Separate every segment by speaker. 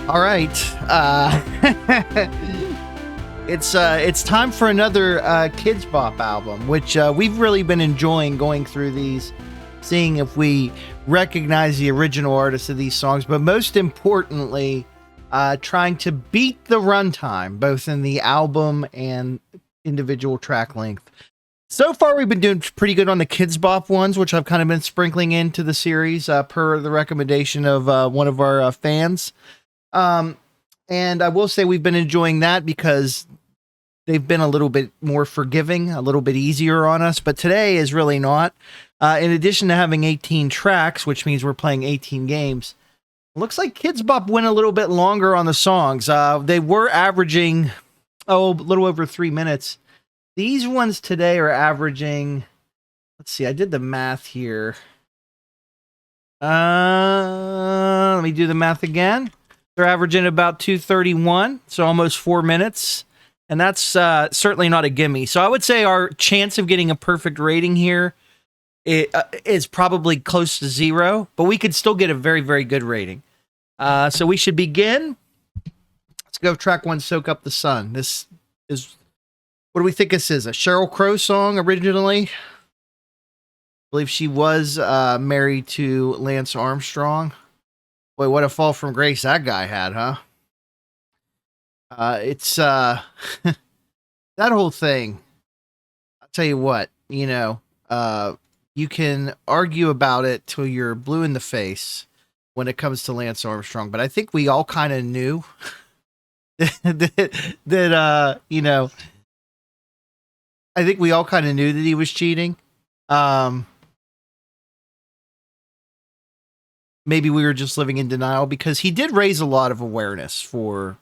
Speaker 1: All right. It's time for another Kidz Bop album, which we've really been enjoying going through these, seeing if we recognize the original artists of these songs, but most importantly, trying to beat the runtime, both in the album and individual track length. So far, we've been doing pretty good on the Kidz Bop ones, which I've kind of been sprinkling into the series per the recommendation of one of our fans. And I will say we've been enjoying that because they've been a little bit more forgiving, a little bit easier on us, but today is really not. In addition to having 18 tracks, which means we're playing 18 games, looks like Kidz Bop went a little bit longer on the songs. They were averaging, a little over 3 minutes. These ones today are averaging, let's see, I did the math here. Let me do the math again. They're averaging about 2:31, so almost 4 minutes. And that's certainly not a gimme. So I would say our chance of getting a perfect rating here is probably close to 0, but we could still get a very, very good rating. So we should begin. Let's go track 1, Soak Up the Sun. This is, what do we think this is? A Sheryl Crow song originally? I believe she was married to Lance Armstrong. Boy, what a fall from grace that guy had, huh? It's that whole thing. I'll tell you what, you can argue about it till you're blue in the face when it comes to Lance Armstrong, but I think we all kind of knew that I think we all kind of knew that he was cheating. Maybe we were just living in denial because he did raise a lot of awareness for,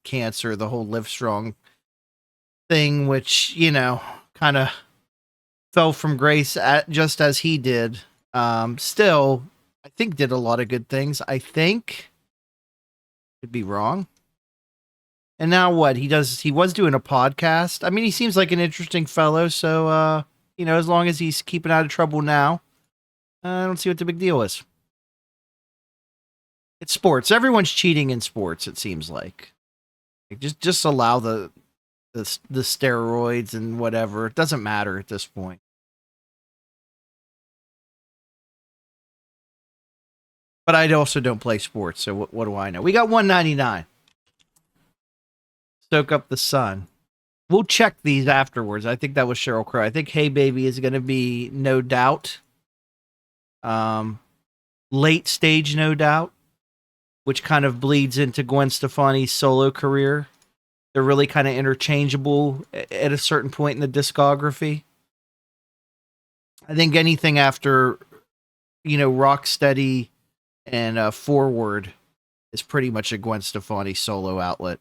Speaker 1: cancer, the whole Live Strong thing, which, kind of fell from grace just as he did. Still, I think did a lot of good things. I think. Could be wrong. And now what? He was doing a podcast. I mean, he seems like an interesting fellow. So, as long as he's keeping out of trouble now, I don't see what the big deal is. It's sports. Everyone's cheating in sports, it seems like. Just allow the steroids and whatever. It doesn't matter at this point. But I also don't play sports, so what do I know? We got 199. Soak Up the Sun. We'll check these afterwards. I think that was Sheryl Crow. I think Hey Baby is going to be No Doubt. Late stage No Doubt, which kind of bleeds into Gwen Stefani's solo career. They're really kind of interchangeable at a certain point in the discography. I think anything after, Rocksteady and Forward is pretty much a Gwen Stefani solo outlet,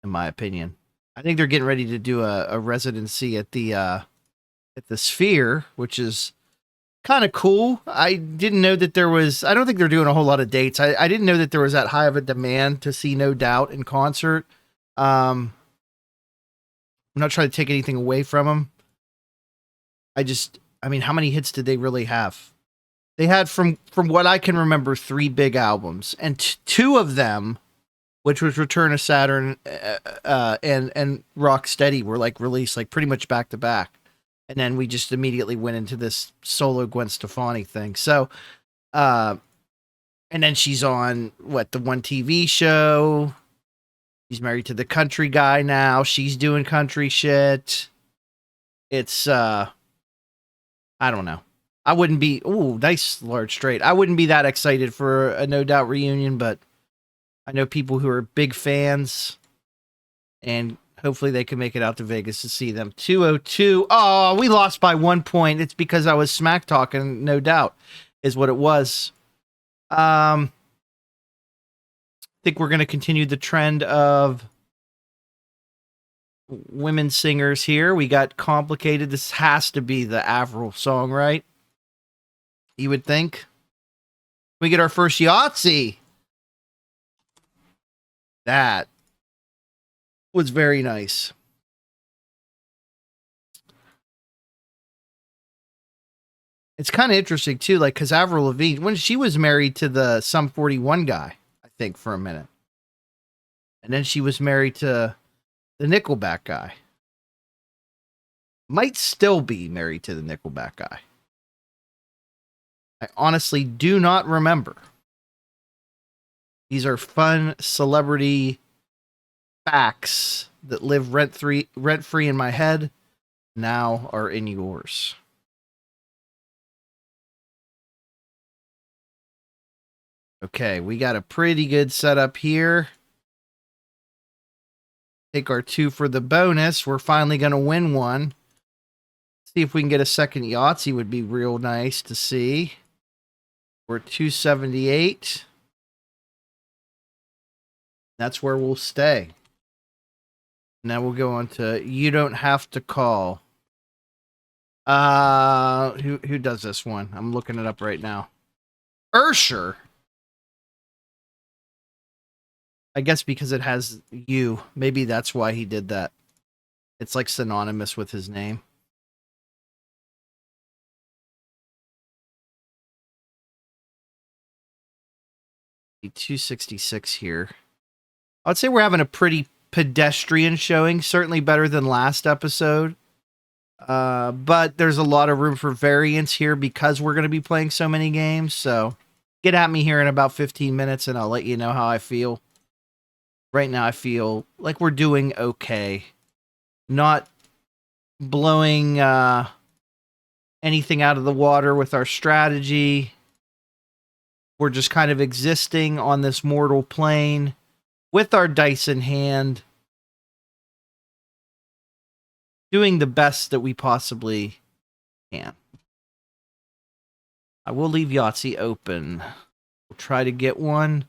Speaker 1: in my opinion. I think they're getting ready to do a residency at the Sphere, which is kind of cool. I didn't know that there was, I don't think they're doing a whole lot of dates. I didn't know that there was that high of a demand to see No Doubt in concert. I'm not trying to take anything away from them. How many hits did they really have? They had, from what I can remember, 3 big albums, and 2 of them, which was Return of Saturn and Rocksteady, were released pretty much back to back. And then we just immediately went into this solo Gwen Stefani thing. So, and then she's on the one TV show. She's married to the country guy now. She's doing country shit. It's, I don't know. I wouldn't be, nice large straight. I wouldn't be that excited for a No Doubt reunion, but I know people who are big fans, and hopefully they can make it out to Vegas to see them. 202. Oh, we lost by 1 point. It's because I was smack talking, No Doubt, is what it was. I think we're going to continue the trend of women singers here. We got Complicated. This has to be the Avril song, right? You would think. We get our first Yahtzee. That was very nice. It's kind of interesting too, because Avril Lavigne, when she was married to the Sum 41 guy, I think, for a minute. And then she was married to the Nickelback guy. Might still be married to the Nickelback guy. I honestly do not remember. These are fun celebrity facts that live rent free in my head, now are in yours. Okay, we got a pretty good setup here. Take our 2 for the bonus. We're finally going to win one. See if we can get a second Yahtzee would be real nice to see. We're 278. That's where we'll stay. Now we'll go on to You Don't Have to Call. Who does this one? I'm looking it up right now. Ursher. I guess because it has you. Maybe that's why he did that. It's like synonymous with his name. The 266 here. I would say we're having a pretty pedestrian showing. Certainly better than last episode. But there's a lot of room for variance here because we're going to be playing so many games. So get at me here in about 15 minutes and I'll let you know how I feel. Right now I feel like we're doing okay. Not blowing anything out of the water with our strategy. We're just kind of existing on this mortal plane with our dice in hand, doing the best that we possibly can. I will leave Yahtzee open. We'll try to get one.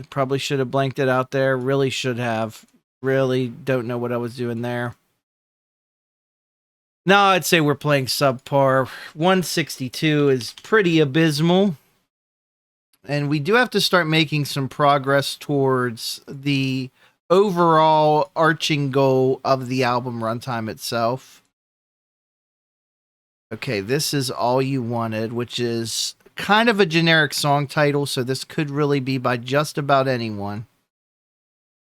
Speaker 1: Probably should have blanked it out there. Really should have. Really don't know what I was doing there. No, I'd say we're playing subpar. 162 is pretty abysmal. And we do have to start making some progress towards the overall arching goal of the album Runtime itself. Okay, this is All You Wanted, which is kind of a generic song title, so this could really be by just about anyone.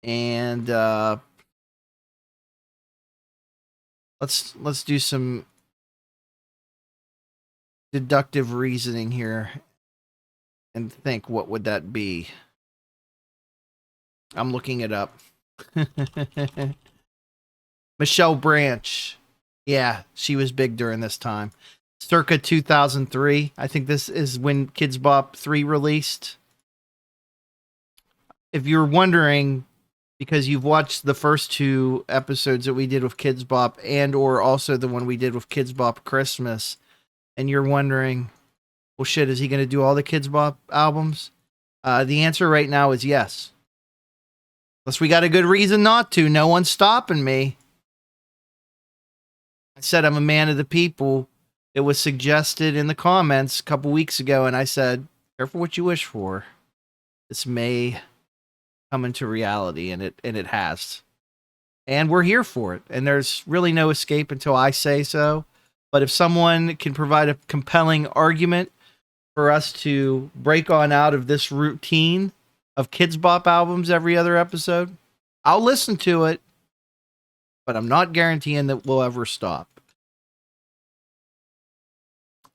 Speaker 1: And let's do some deductive reasoning here and think, what would that be? I'm looking it up. Michelle Branch. Yeah, she was big during this time. Circa 2003. I think this is when Kidz Bop 3 released. If you're wondering, because you've watched the first 2 episodes that we did with Kidz Bop and or also the one we did with Kidz Bop Christmas, and you're wondering, well, shit, is he going to do all the Kidz Bop albums? The answer right now is yes. Unless we got a good reason not to. No one's stopping me. I said I'm a man of the people. It was suggested in the comments a couple weeks ago, and I said, careful what you wish for. This may come into reality, and it has. And we're here for it. And there's really no escape until I say so. But if someone can provide a compelling argument for us to break on out of this routine of Kidz Bop albums every other episode, I'll listen to it. But I'm not guaranteeing that we'll ever stop.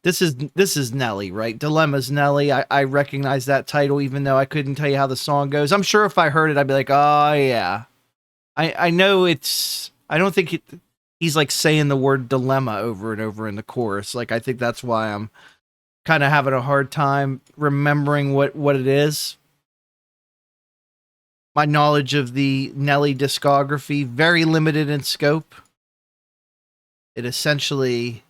Speaker 1: This is Nelly, right? Dilemma's Nelly. I recognize that title, even though I couldn't tell you how the song goes. I'm sure if I heard it, I'd be like, oh, yeah. I know it's... I don't think he's like saying the word dilemma over and over in the chorus. Like, I think that's why I'm kind of having a hard time remembering what it is. My knowledge of the Nelly discography, very limited in scope. It essentially...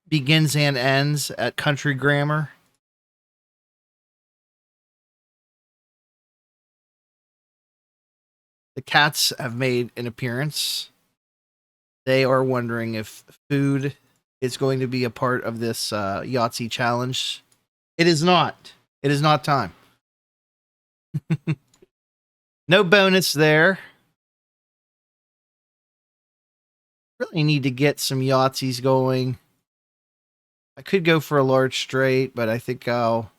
Speaker 1: begins and ends at Country Grammar. The cats have made an appearance. They are wondering if food is going to be a part of this Yahtzee challenge. It is not. It is not time. No bonus there. Really need to get some Yahtzees going. I could go for a large straight, but I think I'll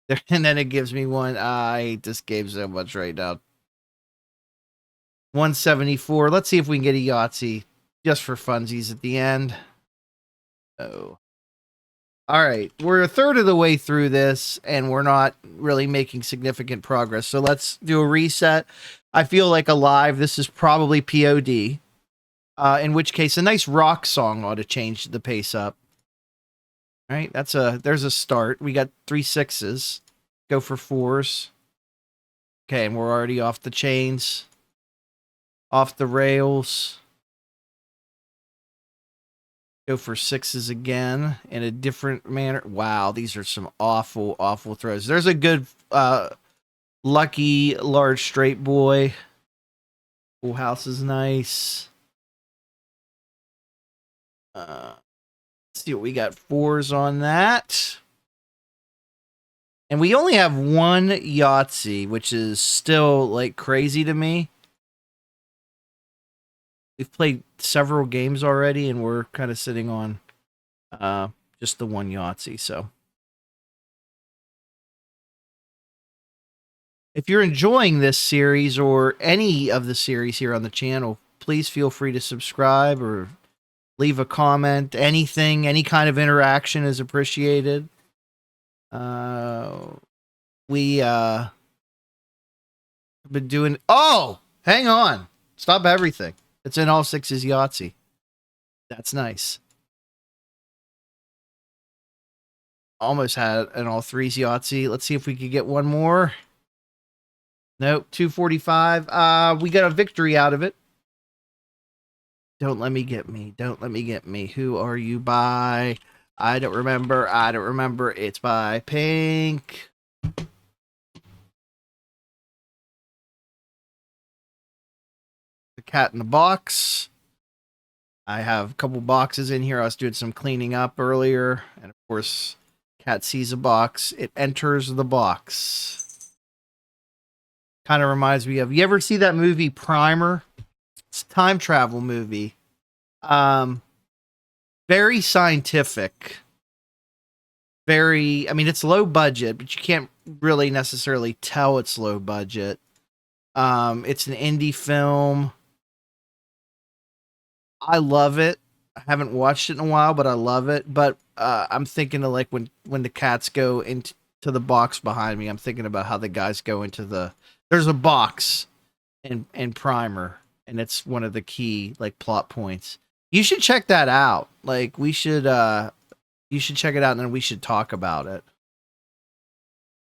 Speaker 1: And then it gives me one. I hate this game so much right now. 174. Let's see if we can get a Yahtzee just for funsies at the end. Oh. All right. We're a third of the way through this, and we're not really making significant progress. So let's do a reset. I feel like alive. This is probably POD. In which case, a nice rock song ought to change the pace up. All right. There's a start. We got 3 6s. Go for 4s. Okay, and we're already off the chains. Off the rails. Go for 6s again in a different manner. Wow, these are some awful, awful throws. There's a good lucky large straight boy. Full house is nice. Let's see what we got. 4s on that. And we only have one Yahtzee, which is still like crazy to me. We've played several games already, and we're kind of sitting on just the one Yahtzee. So, if you're enjoying this series or any of the series here on the channel, please feel free to subscribe or leave a comment. Anything, any kind of interaction is appreciated. We have been doing. Oh, hang on! Stop everything. It's in all 6s Yahtzee. That's nice. Almost had an all 3s Yahtzee. Let's see if we could get one more. Nope, 245. We got a victory out of it. Don't let me get me. Don't let me get me. Who are you by? I don't remember. I don't remember. It's by Pink. The Cat in the Box. I have a couple boxes in here. I was doing some cleaning up earlier. And of course, Cat sees a box. It enters the box. Kind of reminds me of, you ever see that movie Primer? It's a time travel movie. Very scientific. I mean, it's low budget, but you can't really necessarily tell it's low budget. It's an indie film. I love it. I haven't watched it in a while, but I love it. But I'm thinking of like when the cats go into the box behind me, I'm thinking about how the guys go into there's a box in Primer, and it's one of the key like plot points. You should check that out. Like you should check it out, and then we should talk about it.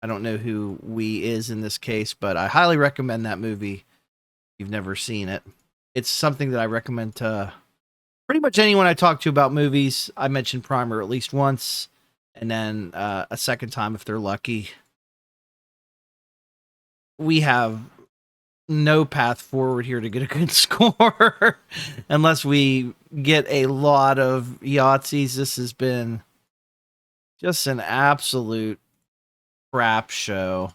Speaker 1: I don't know who we is in this case, but I highly recommend that movie. If you've never seen it. It's something that I recommend to pretty much anyone I talk to about movies. I mention Primer at least once, and then a second time if they're lucky. We have no path forward here to get a good score unless we get a lot of Yahtzees. This has been just an absolute crap show.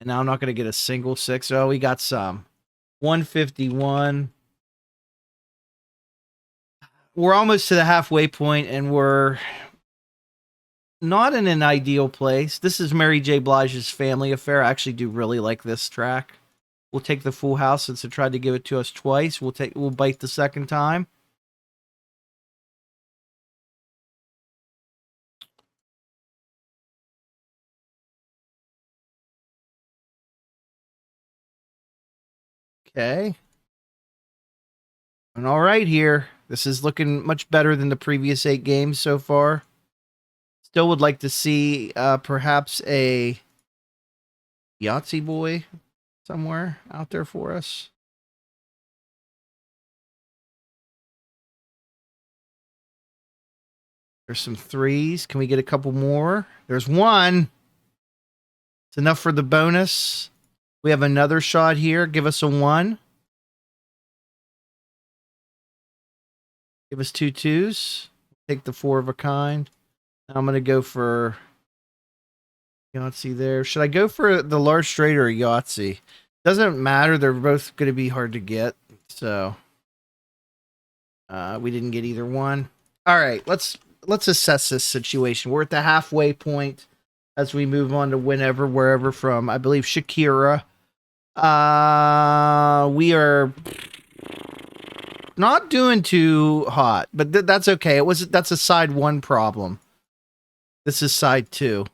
Speaker 1: And now I'm not going to get a single 6. Oh, we got some. 151. We're almost to the halfway point, and we're not in an ideal place. This is Mary J. Blige's Family Affair. I actually do really like this track. We'll take the full house since it tried to give it to us twice. We'll bite the second time. Okay. And all right here. This is looking much better than the previous 8 games so far. Still would like to see perhaps a Yahtzee boy somewhere out there for us. There's some 3s. Can we get a couple more? There's 1. It's enough for the bonus. We have another shot here. Give us a 1. Give us 2 2s. Take the 4 of a kind. I'm going to go for Yahtzee there. Should I go for the large straight or a Yahtzee? Doesn't matter. They're both going to be hard to get. So we didn't get either one. All right, let's assess this situation. We're at the halfway point. as we move on to Whenever, Wherever from, I believe, Shakira. We are not doing too hot, but that's okay. That's a side one problem. This is side two.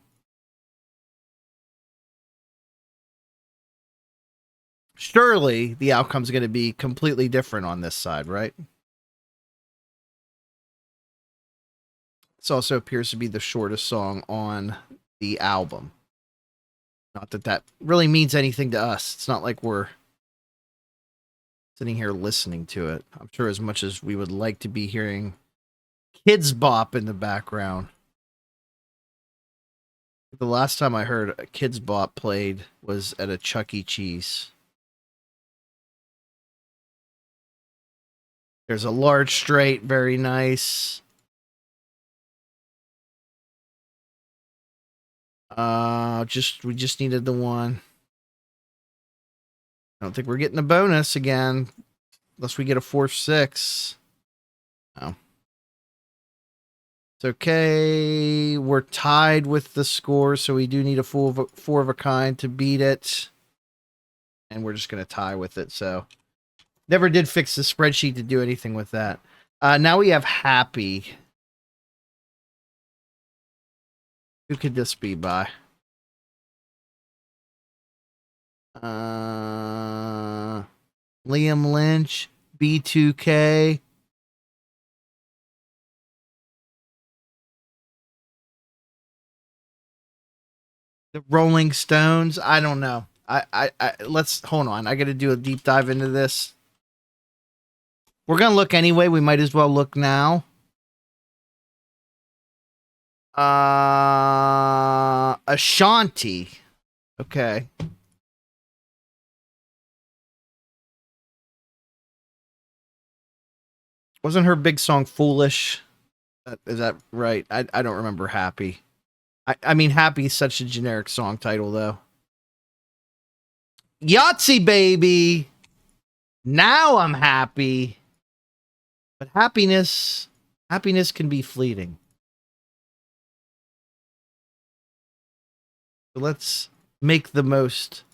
Speaker 1: Surely the outcome's going to be completely different on this side, right? This also appears to be the shortest song on the album. Not that that really means anything to us. It's not like we're sitting here listening to it. I'm sure as much as we would like to be hearing Kidz Bop in the background. The last time I heard a Kidz Bop played was at a Chuck E. Cheese. There's a large straight, very nice. We just needed the one. I don't think we're getting a bonus again, unless we get a 4-6. Oh. It's okay. We're tied with the score, so we do need a full 4 of a kind to beat it. And we're just going to tie with it, so. Never did fix the spreadsheet to do anything with that. Now we have Happy. Who could this be by? Liam Lynch, B2K. The Rolling Stones. I don't know. I let's hold on. I got to do a deep dive into this. We're gonna look anyway. We might as well look now. Ashanti. Okay. Wasn't her big song Foolish? Is that right? I don't remember Happy. I mean, Happy is such a generic song title, though. Yahtzee, baby! Now I'm happy. But happiness can be fleeting. So let's make the most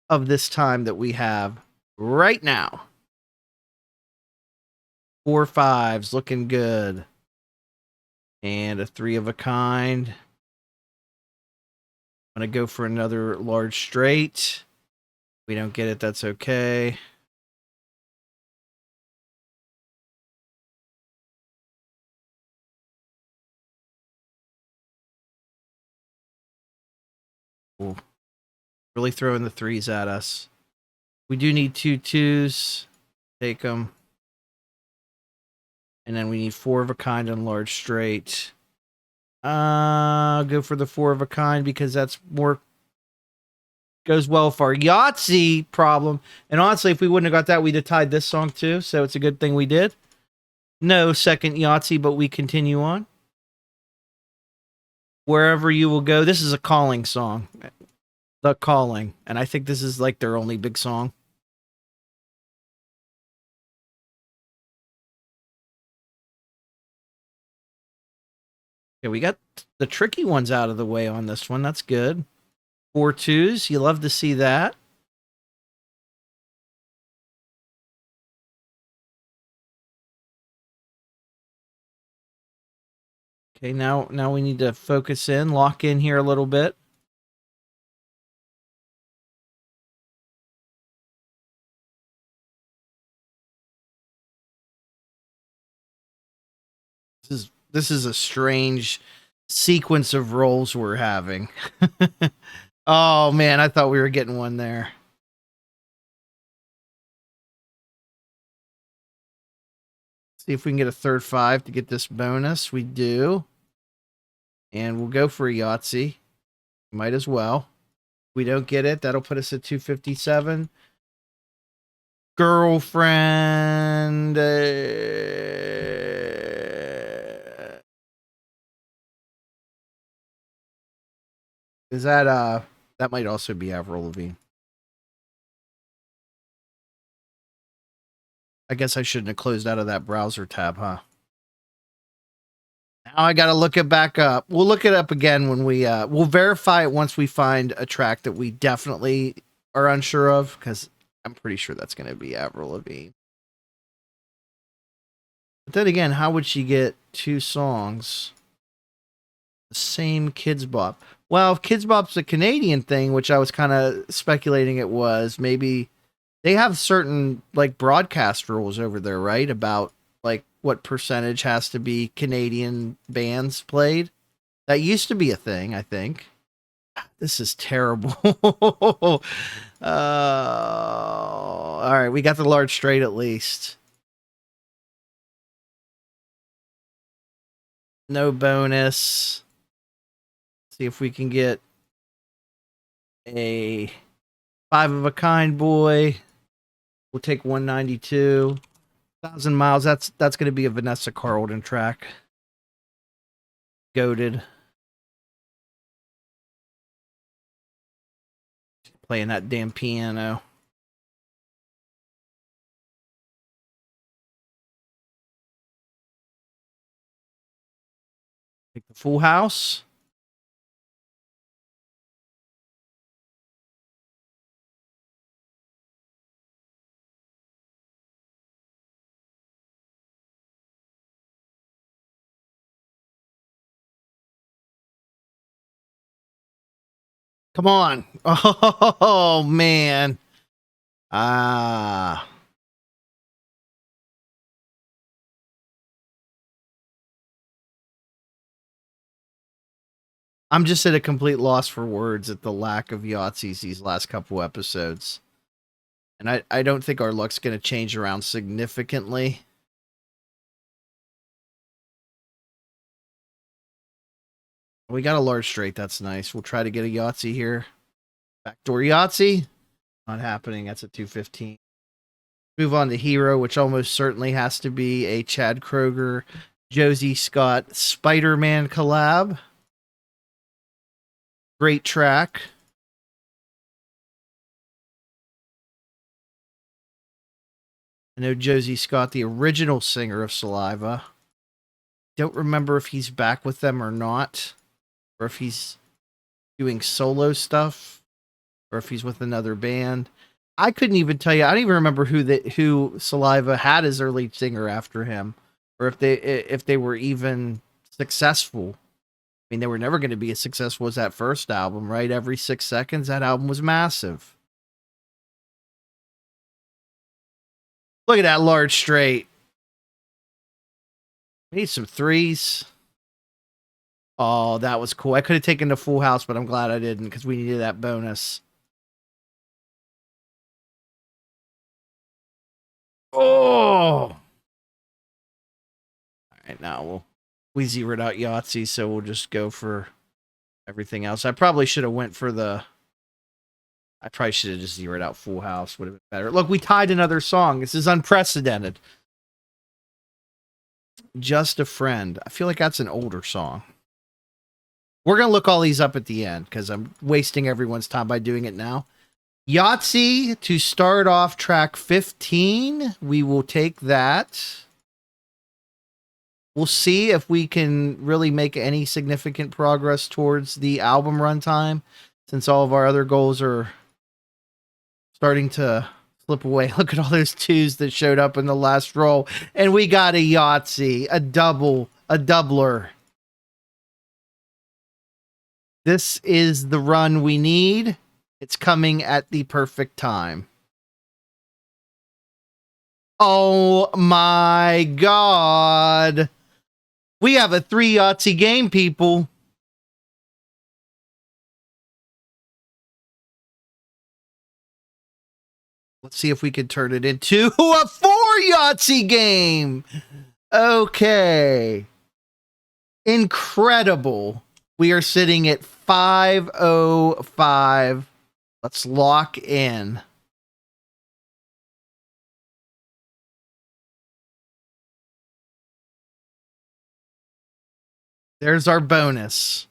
Speaker 1: of this time that we have right now. 4 5s, looking good. And a 3 of a kind. I'm going to go for another large straight. If we don't get it, that's okay. Ooh. Really throwing the 3s at us. We do need 2 2s. Take them. And then we need 4 of a kind and large straight. Go for the 4 of a kind because that's more goes well for our Yahtzee problem. And honestly, if we wouldn't have got that, we'd have tied this song too. So it's a good thing we did. No second Yahtzee, but we continue on. Wherever You Will Go. This is a calling song. The Calling. And I think this is like their only big song. Okay, we got the tricky ones out of the way on this one. That's good. 4 2s. You love to see that. Okay, now we need to focus in, lock in here a little bit. This is a strange sequence of rolls we're having. Oh man, I thought we were getting one there. See if we can get a third 5 to get this bonus. We do. And we'll go for a Yahtzee. Might as well. If we don't get it, that'll put us at 257. Girlfriend. Is that that might also be Avril Lavigne. I guess I shouldn't have closed out of that browser tab, huh? Now I got to look it back up. We'll look it up again when we'll verify it once we find a track that we definitely are unsure of, because I'm pretty sure that's going to be Avril Lavigne. But then again, how would she get two songs? The same Kidz Bop. Well, if Kidz Bop's a Canadian thing, which I was kind of speculating it was, maybe they have certain like broadcast rules over there, right? About like what percentage has to be Canadian bands played. That used to be a thing, I think. This is terrible. All right, we got the large straight at least. No bonus. See if we can get a 5 of a kind boy. We'll take 192. 1,000 miles. That's going to be a Vanessa Carlton track. Goated. Playing that damn piano. Take the full house. Come on. Oh, man. I'm just at a complete loss for words at the lack of Yahtzees these last couple episodes. And I don't think our luck's going to change around significantly. We got a large straight. That's nice. We'll try to get a Yahtzee here. Backdoor Yahtzee. Not happening. That's a 215. Move on to Hero, which almost certainly has to be a Chad Kroeger, Josie Scott Spider-Man collab. Great track. I know Josie Scott, the original singer of Saliva. Don't remember if he's back with them or not, or if he's doing solo stuff, or if he's with another band. I couldn't even tell you. I don't even remember who Saliva had as their lead singer after him, or if they were even successful. I mean, they were never going to be as successful as that first album, right? Every 6 seconds, that album was massive. Look at that large straight. We need some threes. Oh, that was cool. I could have taken the full house, but I'm glad I didn't because we needed that bonus. Oh! All right, now we zeroed out Yahtzee, so we'll just go for everything else. I probably should have went for the... I probably should have just zeroed out Full House. Would have been better. Look, we tied another song. This is unprecedented. Just a Friend. I feel like that's an older song. We're going to look all these up at the end because I'm wasting everyone's time by doing it now. Yahtzee to start off track 15. We will take that. We'll see if we can really make any significant progress towards the album runtime since all of our other goals are starting to slip away. Look at all those twos that showed up in the last roll. And we got a Yahtzee, a doubler. This is the run we need. It's coming at the perfect time. Oh my God. We have a 3 Yahtzee game, people. Let's see if we can turn it into a 4 Yahtzee game. Okay. Incredible. We are sitting at 505. Let's lock in. There's our bonus.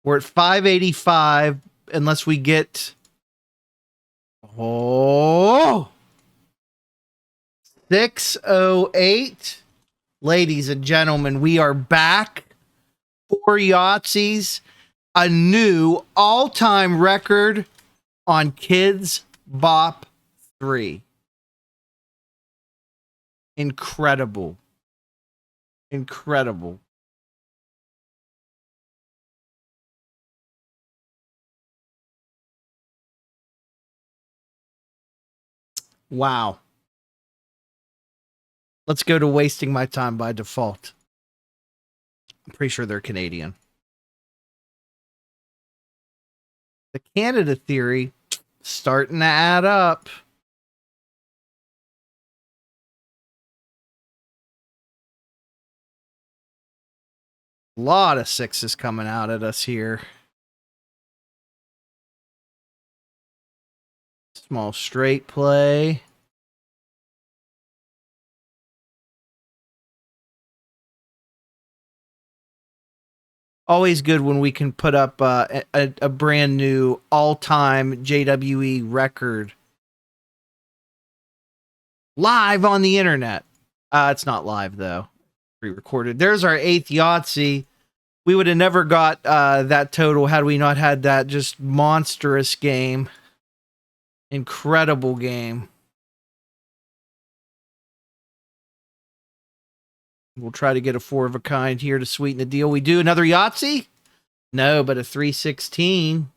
Speaker 1: We're at 585 unless we get 608. ladies and gentlemen, we are back for Yahtzees. A new all-time record on Kidz Bop 3. Incredible. Incredible. Wow. Let's go to Wasting My Time by Default. I'm pretty sure they're Canadian. The Canada theory starting to add up. A lot of sixes coming out at us here. Small straight play. Always good when we can put up a brand new all-time JWE record live on the internet. It's not live though, pre-recorded. There's our 8th Yahtzee. We would have never got that total had we not had that just monstrous game. Incredible game. We'll try to get a 4 of a kind here to sweeten the deal. We do another Yahtzee? No, but a 316.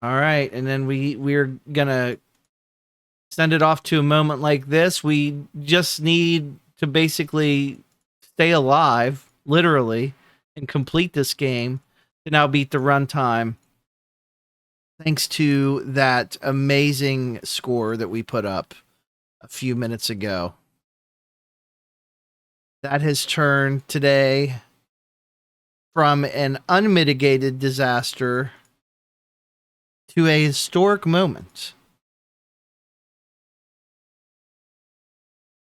Speaker 1: All right, and then we're gonna send it off to a moment like this. We just need to basically stay alive, literally, and complete this game to now beat the runtime. Thanks to that amazing score that we put up a few minutes ago. That has turned today from an unmitigated disaster to a historic moment.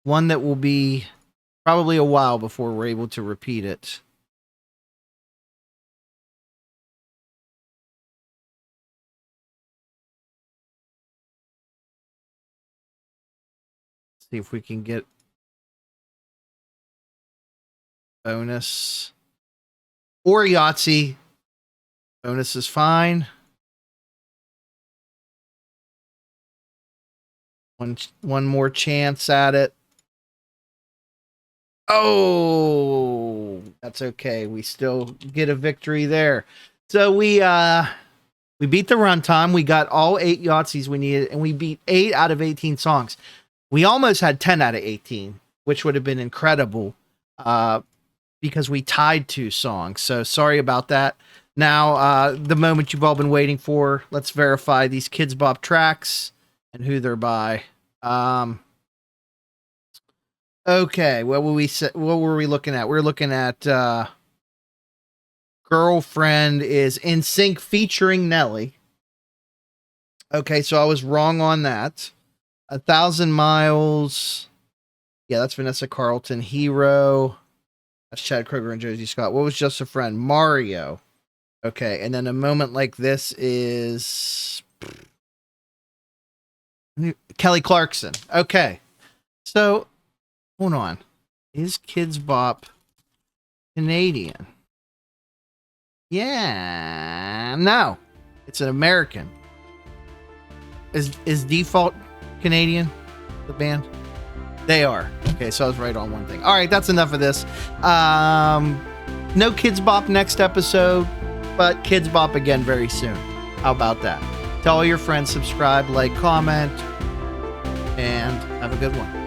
Speaker 1: One that will be probably a while before we're able to repeat it. See if we can get bonus or Yahtzee. Bonus is fine. One more chance at it. Oh, that's okay. We still get a victory there. So we beat the runtime. We got all 8 Yahtzees we needed, and we beat 8 out of 18 songs. We almost had 10 out of 18, which would have been incredible. Because we tied 2 songs. So sorry about that. Now, the moment you've all been waiting for. Let's verify these Kidz Bop tracks and who they're by. Okay, what were we looking at? We're looking at Girlfriend is NSYNC featuring Nelly. Okay, so I was wrong on that. 1,000 Miles. Yeah, that's Vanessa Carlton. Hero. That's Chad Kroeger and Josie Scott. What was Just a Friend? Mario. Okay, and then a moment like this is Kelly Clarkson. Okay, so hold on. Is Kidz Bop Canadian? Yeah, no, it's an American. Is Default Canadian? The band? They are. Okay, so I was right on one thing. All right, that's enough of this. No Kidz Bop next episode, but Kidz Bop again very soon. How about that? Tell all your friends, subscribe, like, comment, and have a good one.